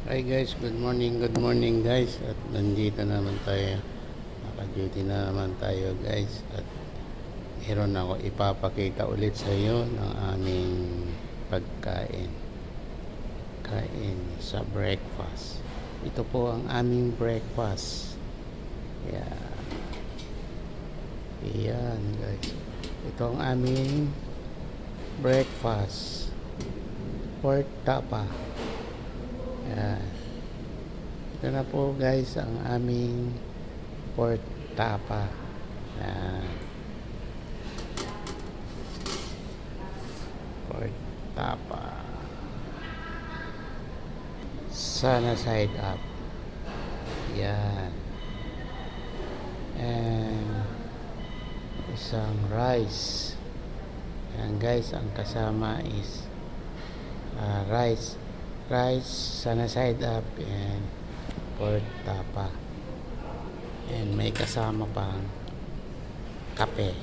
Hi guys, good morning guys. At nandito naman tayo. Naka-duty na naman tayo guys. At meron ako ipapakita ulit sa iyo ng aming pagkain. Kain sa breakfast. Ito po ang aming breakfast. Yeah. Ayan guys. Ito ang aming breakfast. Pork tapa. Ayan. Ito na po guys ang aming pork tapa. Ayan. Pork tapa. Sana side up. Ayan. And isang rice. Ayan guys, ang kasama is rice sana side up and pork tapa, and may kasama pang kape.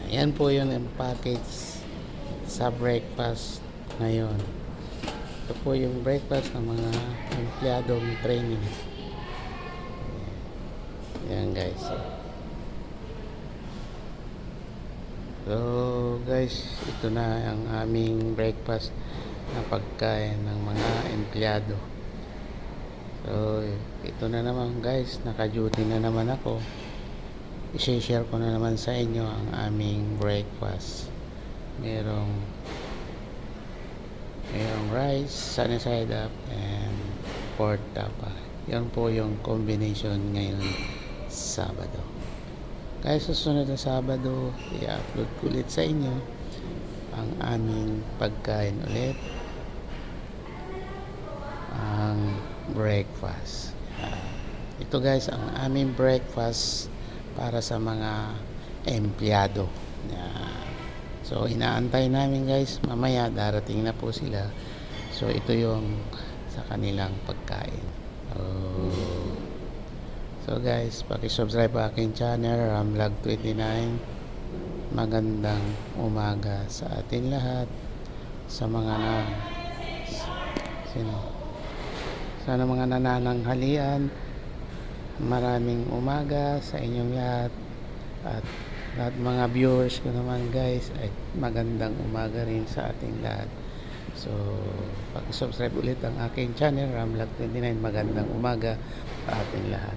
Yan po yun ang package sa breakfast ngayon. Ito po yung breakfast ng mga empleyadong training. Yan guys. So guys, ito na ang aming breakfast na pagkain ng mga empleyado. So ito na naman guys, naka-duty na naman ako. I-share ko na naman sa inyo ang aming breakfast. Merong rice, sunny side up, and pork tapa. Yan po yung combination ngayon Sabado. Guys, susunod na Sabado, i-upload ko ulit sa inyo ang aming pagkain ulit, ang breakfast. Ito guys, ang aming breakfast para sa mga empleyado. So, inaantay namin guys, mamaya darating na po sila. So, ito yung sa kanilang pagkain. So guys, paki-subscribe sa aking channel, Ramvlog29. Magandang umaga sa atin lahat. Sa mga sana mga nanananghalian, maraming umaga sa inyong lahat. At lahat mga viewers ko naman guys, ay magandang umaga rin sa ating lahat. So, paki-subscribe ulit ang aking channel, Ramvlog29. Magandang umaga sa ating lahat.